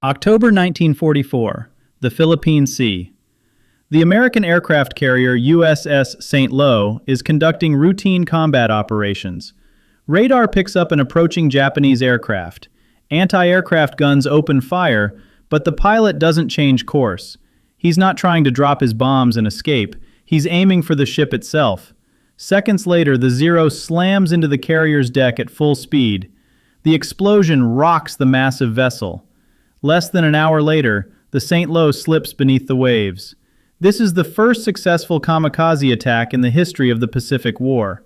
October 1944, the Philippine Sea. The American aircraft carrier USS St. is conducting routine combat operations. Radar picks up an approaching Japanese aircraft. Anti-aircraft guns open fire, but the pilot doesn't change course. He's not trying to drop his bombs and escape. He's aiming for the ship itself. Seconds later, the Zero slams into the carrier's deck at full speed. The explosion rocks the massive vessel. Less than an hour later, the St. slips beneath the waves. This is the first successful kamikaze attack in the history of the Pacific War.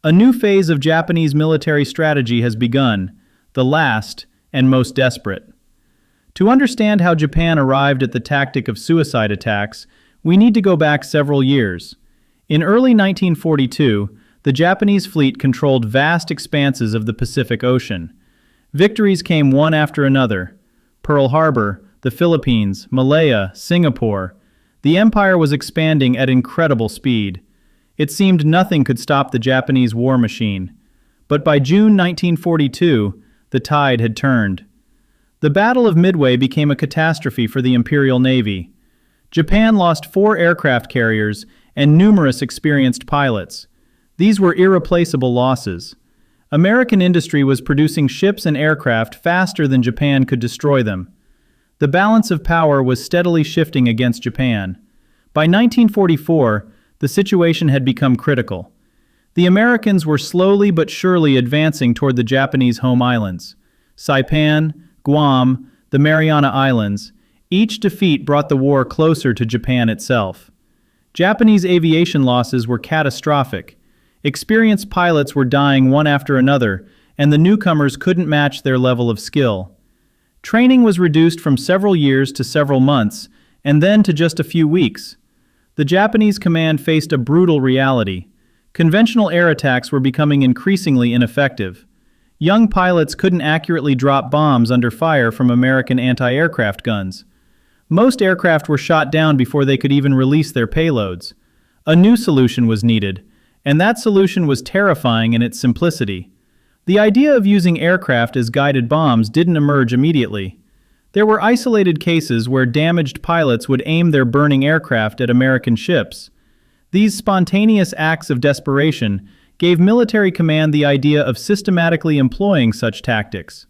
A new phase of Japanese military strategy has begun, the last and most desperate. To understand how Japan arrived at the tactic of suicide attacks, we need to go back several years. In early 1942, the Japanese fleet controlled vast expanses of the Pacific Ocean. Victories came one after another. Pearl Harbor, the Philippines, Malaya, Singapore. The empire was expanding at incredible speed. It seemed nothing could stop the Japanese war machine. But by June 1942, the tide had turned. The Battle of Midway became a catastrophe for the Imperial Navy. Japan lost 4 aircraft carriers and numerous experienced pilots. These were irreplaceable losses. American industry was producing ships and aircraft faster than Japan could destroy them. The balance of power was steadily shifting against Japan. By 1944, the situation had become critical. The Americans were slowly but surely advancing toward the Japanese home islands. Saipan, Guam, the Mariana Islands. Each defeat brought the war closer to Japan itself. Japanese aviation losses were catastrophic. Experienced pilots were dying one after another, and the newcomers couldn't match their level of skill. Training was reduced from several years to several months, and then to just a few weeks. The Japanese command faced a brutal reality. Conventional air attacks were becoming increasingly ineffective. Young pilots couldn't accurately drop bombs under fire from American anti-aircraft guns. Most aircraft were shot down before they could even release their payloads. A new solution was needed. And that solution was terrifying in its simplicity. The idea of using aircraft as guided bombs didn't emerge immediately. There were isolated cases where damaged pilots would aim their burning aircraft at American ships. These spontaneous acts of desperation gave military command the idea of systematically employing such tactics.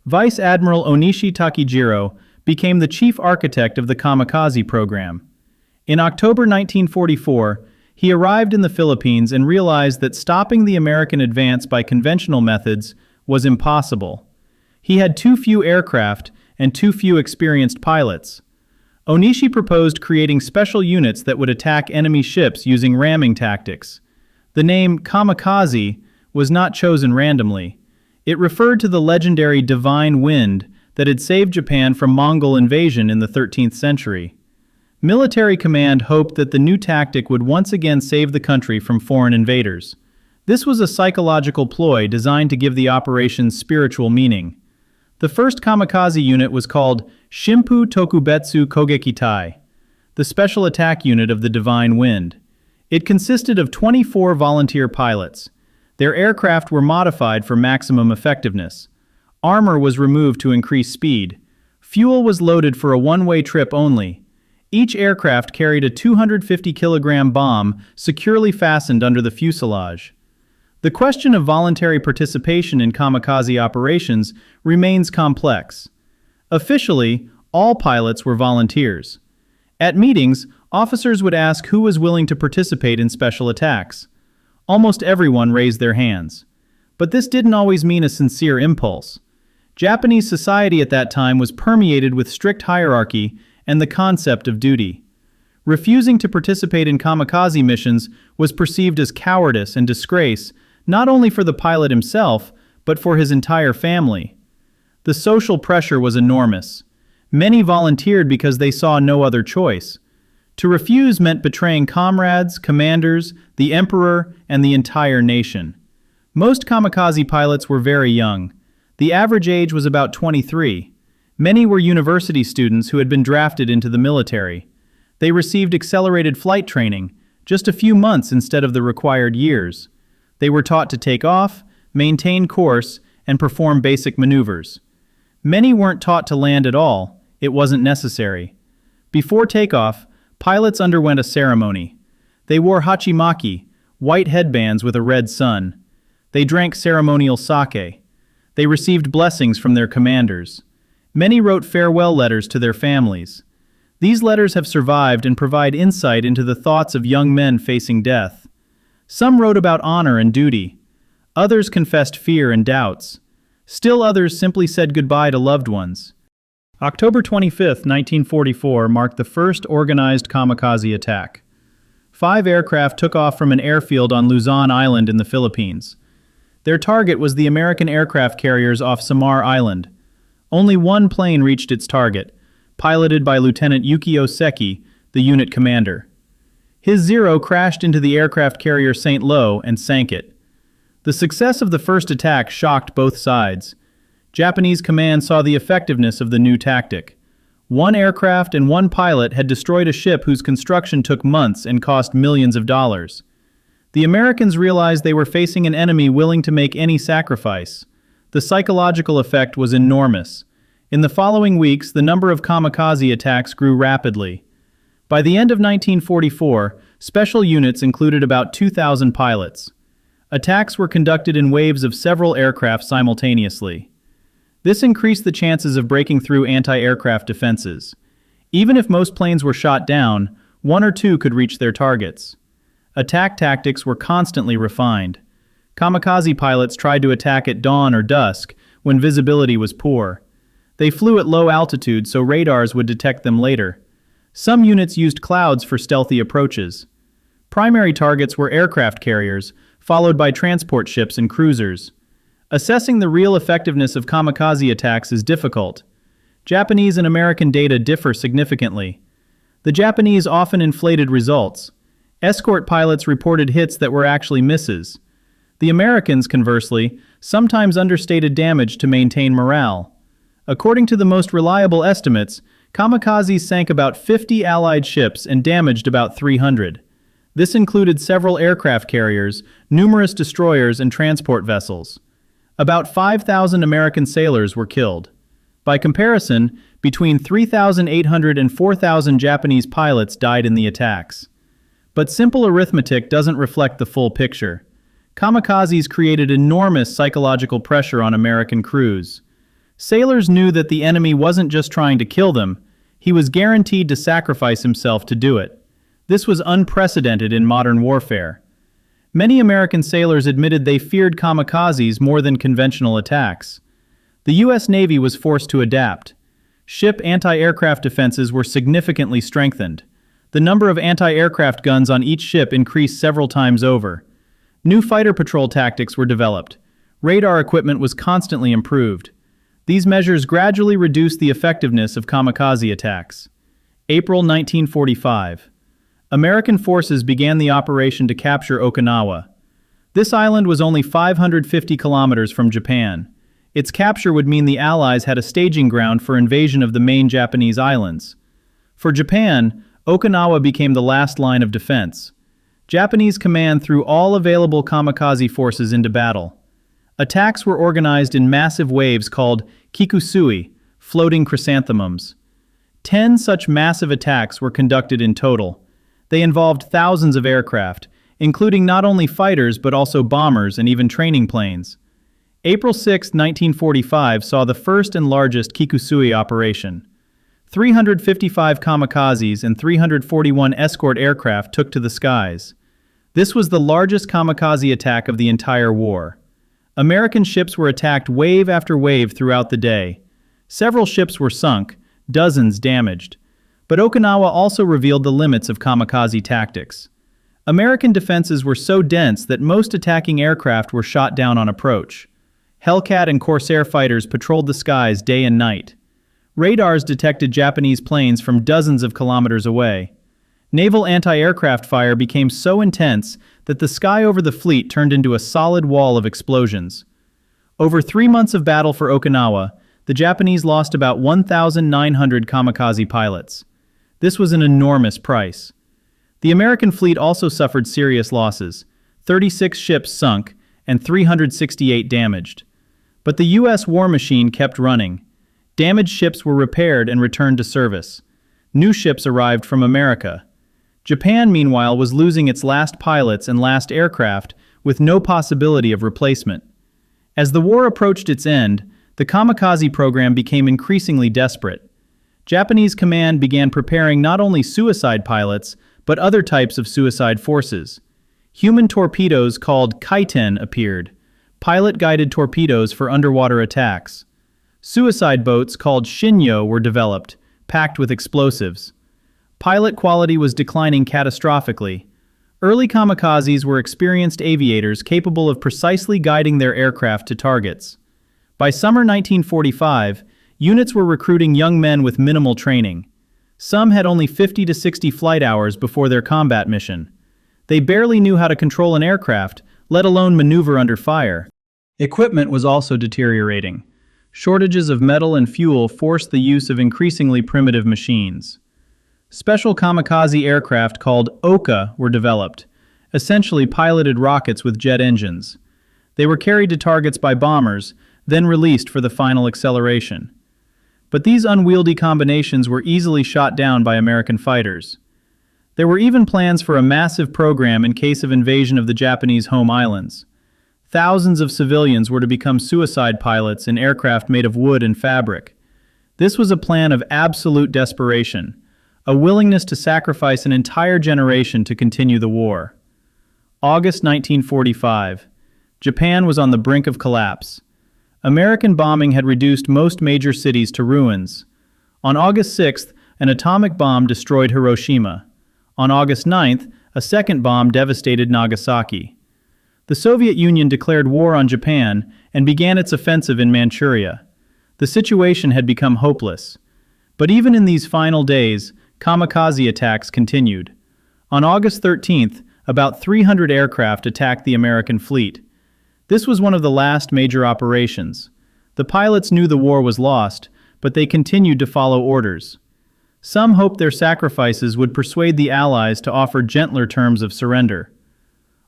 Vice Admiral Onishi Takejiro became the chief architect of the Kamikaze program. In October 1944, he arrived in the Philippines and realized that stopping the American advance by conventional methods was impossible. He had too few aircraft and too few experienced pilots. Onishi proposed creating special units that would attack enemy ships using ramming tactics. The name Kamikaze was not chosen randomly. It referred to the legendary Divine Wind that had saved Japan from Mongol invasion in the 13th century. Military command hoped that the new tactic would once again save the country from foreign invaders. This was a psychological ploy designed to give the operation spiritual meaning. The first kamikaze unit was called Shimpu Tokubetsu Kogekitai, the special attack unit of the Divine Wind. It consisted of 24 volunteer pilots. Their aircraft were modified for maximum effectiveness. Armor was removed to increase speed. Fuel was loaded for a one-way trip only. Each aircraft carried a 250-kilogram bomb securely fastened under the fuselage. The question of voluntary participation in kamikaze operations remains complex. Officially, all pilots were volunteers. At meetings, officers would ask who was willing to participate in special attacks. Almost everyone raised their hands. But this didn't always mean a sincere impulse. Japanese society at that time was permeated with strict hierarchy and the concept of duty. Refusing to participate in kamikaze missions was perceived as cowardice and disgrace, not only for the pilot himself, but for his entire family. The social pressure was enormous. Many volunteered because they saw no other choice. To refuse meant betraying comrades, commanders, the emperor, and the entire nation. Most kamikaze pilots were very young. The average age was about 23. Many were university students who had been drafted into the military. They received accelerated flight training, just a few months instead of the required years. They were taught to take off, maintain course, and perform basic maneuvers. Many weren't taught to land at all, it wasn't necessary. Before takeoff, pilots underwent a ceremony. They wore hachimaki, white headbands with a red sun. They drank ceremonial sake. They received blessings from their commanders. Many wrote farewell letters to their families. These letters have survived and provide insight into the thoughts of young men facing death. Some wrote about honor and duty. Others confessed fear and doubts. Still others simply said goodbye to loved ones. October 25, 1944 marked the first organized kamikaze attack. 5 aircraft took off from an airfield on Luzon Island in the Philippines. Their target was the American aircraft carriers off Samar Island. Only one plane reached its target, piloted by Lieutenant Yukio Seki, the unit commander. His Zero crashed into the aircraft carrier St. and sank it. The success of the first attack shocked both sides. Japanese command saw the effectiveness of the new tactic. 1 aircraft and 1 pilot had destroyed a ship whose construction took months and cost millions of dollars. The Americans realized they were facing an enemy willing to make any sacrifice. The psychological effect was enormous. In the following weeks, the number of kamikaze attacks grew rapidly. By the end of 1944, special units included about 2,000 pilots. Attacks were conducted in waves of several aircraft simultaneously. This increased the chances of breaking through anti-aircraft defenses. Even if most planes were shot down, 1 or 2 could reach their targets. Attack tactics were constantly refined. Kamikaze pilots tried to attack at dawn or dusk, when visibility was poor. They flew at low altitude so radars would detect them later. Some units used clouds for stealthy approaches. Primary targets were aircraft carriers, followed by transport ships and cruisers. Assessing the real effectiveness of kamikaze attacks is difficult. Japanese and American data differ significantly. The Japanese often inflated results. Escort pilots reported hits that were actually misses. The Americans, conversely, sometimes understated damage to maintain morale. According to the most reliable estimates, kamikazes sank about 50 Allied ships and damaged about 300. This included several aircraft carriers, numerous destroyers, and transport vessels. About 5,000 American sailors were killed. By comparison, between 3,800 and 4,000 Japanese pilots died in the attacks. But simple arithmetic doesn't reflect the full picture. Kamikazes created enormous psychological pressure on American crews. Sailors knew that the enemy wasn't just trying to kill them, he was guaranteed to sacrifice himself to do it. This was unprecedented in modern warfare. Many American sailors admitted they feared kamikazes more than conventional attacks. The U.S. Navy was forced to adapt. Ship anti-aircraft defenses were significantly strengthened. The number of anti-aircraft guns on each ship increased several times over. New fighter patrol tactics were developed. Radar equipment was constantly improved. These measures gradually reduced the effectiveness of kamikaze attacks. April 1945. American forces began the operation to capture Okinawa. This island was only 550 kilometers from Japan. Its capture would mean the Allies had a staging ground for invasion of the main Japanese islands. For Japan, Okinawa became the last line of defense. Japanese command threw all available kamikaze forces into battle. Attacks were organized in massive waves called kikusui, floating chrysanthemums. 10 such massive attacks were conducted in total. They involved thousands of aircraft, including not only fighters but also bombers and even training planes. April 6, 1945 saw the first and largest kikusui operation. 355 kamikazes and 341 escort aircraft took to the skies. This was the largest kamikaze attack of the entire war. American ships were attacked wave after wave throughout the day. Several ships were sunk, dozens damaged. But Okinawa also revealed the limits of kamikaze tactics. American defenses were so dense that most attacking aircraft were shot down on approach. Hellcat and Corsair fighters patrolled the skies day and night. Radars detected Japanese planes from dozens of kilometers away. Naval anti-aircraft fire became so intense that the sky over the fleet turned into a solid wall of explosions. Over 3 months of battle for Okinawa, the Japanese lost about 1,900 kamikaze pilots. This was an enormous price. The American fleet also suffered serious losses. 36 ships sunk and 368 damaged. But the U.S. war machine kept running. Damaged ships were repaired and returned to service. New ships arrived from America. Japan, meanwhile, was losing its last pilots and last aircraft with no possibility of replacement. As the war approached its end, the Kamikaze program became increasingly desperate. Japanese command began preparing not only suicide pilots, but other types of suicide forces. Human torpedoes called kaiten appeared, pilot-guided torpedoes for underwater attacks. Suicide boats called shinyo were developed, packed with explosives. Pilot quality was declining catastrophically. Early kamikazes were experienced aviators capable of precisely guiding their aircraft to targets. By summer 1945, units were recruiting young men with minimal training. Some had only 50 to 60 flight hours before their combat mission. They barely knew how to control an aircraft, let alone maneuver under fire. Equipment was also deteriorating. Shortages of metal and fuel forced the use of increasingly primitive machines. Special kamikaze aircraft called Oka were developed, essentially piloted rockets with jet engines. They were carried to targets by bombers, then released for the final acceleration. But these unwieldy combinations were easily shot down by American fighters. There were even plans for a massive program in case of invasion of the Japanese home islands. Thousands of civilians were to become suicide pilots in aircraft made of wood and fabric. This was a plan of absolute desperation, a willingness to sacrifice an entire generation to continue the war. August 1945. Japan was on the brink of collapse. American bombing had reduced most major cities to ruins. On August 6th, an atomic bomb destroyed Hiroshima. On August 9th, a second bomb devastated Nagasaki. The Soviet Union declared war on Japan and began its offensive in Manchuria. The situation had become hopeless. But even in these final days, kamikaze attacks continued. On August 13th, about 300 aircraft attacked the American fleet. This was one of the last major operations. The pilots knew the war was lost, but they continued to follow orders. Some hoped their sacrifices would persuade the Allies to offer gentler terms of surrender.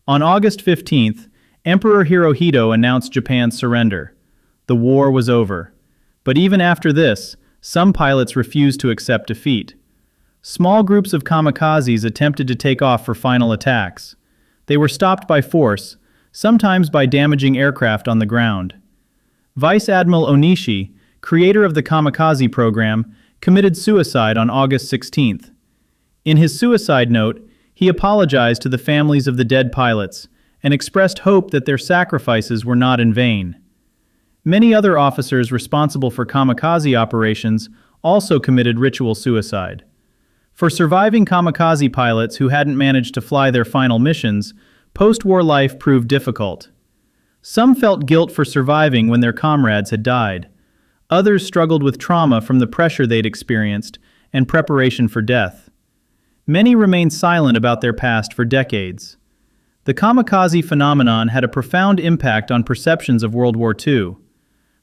On August 15th, Emperor Hirohito announced Japan's surrender. The war was over. But even after this, some pilots refused to accept defeat. Small groups of kamikazes attempted to take off for final attacks. They were stopped by force, sometimes by damaging aircraft on the ground. Vice Admiral Onishi, creator of the kamikaze program, committed suicide on August 16th. In his suicide note, he apologized to the families of the dead pilots and expressed hope that their sacrifices were not in vain. Many other officers responsible for kamikaze operations also committed ritual suicide. For surviving kamikaze pilots who hadn't managed to fly their final missions, post-war life proved difficult. Some felt guilt for surviving when their comrades had died. Others struggled with trauma from the pressure they'd experienced and preparation for death. Many remained silent about their past for decades. The kamikaze phenomenon had a profound impact on perceptions of World War II.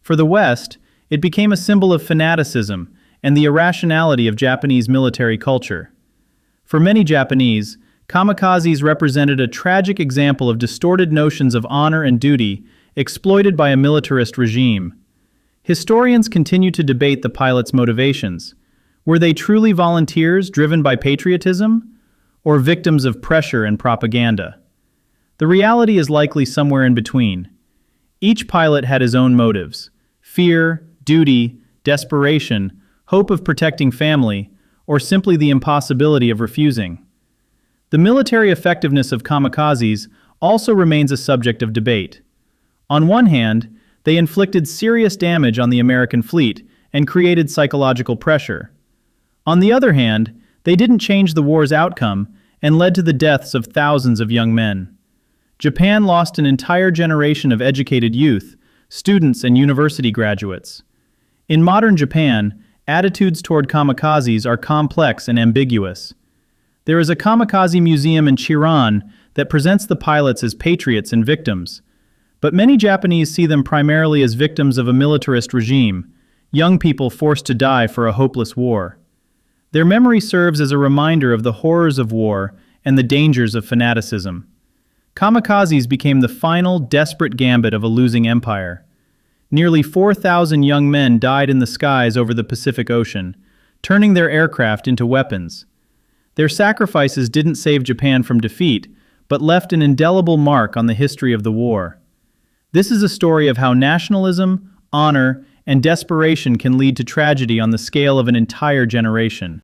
For the West, it became a symbol of fanaticism and the irrationality of Japanese military culture. For many Japanese, kamikazes represented a tragic example of distorted notions of honor and duty exploited by a militarist regime. Historians continue to debate the pilots' motivations. Were they truly volunteers driven by patriotism, or victims of pressure and propaganda? The reality is likely somewhere in between. Each pilot had his own motives: fear, duty, desperation, hope of protecting family, or simply the impossibility of refusing. The military effectiveness of kamikazes also remains a subject of debate. On one hand, they inflicted serious damage on the American fleet and created psychological pressure. On the other hand, they didn't change the war's outcome and led to the deaths of thousands of young men. Japan lost an entire generation of educated youth, students and university graduates. In modern Japan, attitudes toward kamikazes are complex and ambiguous. There is a kamikaze museum in Chiran that presents the pilots as patriots and victims. But many Japanese see them primarily as victims of a militarist regime, young people forced to die for a hopeless war. Their memory serves as a reminder of the horrors of war and the dangers of fanaticism. Kamikazes became the final, desperate gambit of a losing empire. Nearly 4,000 young men died in the skies over the Pacific Ocean, turning their aircraft into weapons. Their sacrifices didn't save Japan from defeat, but left an indelible mark on the history of the war. This is a story of how nationalism, honor, and desperation can lead to tragedy on the scale of an entire generation.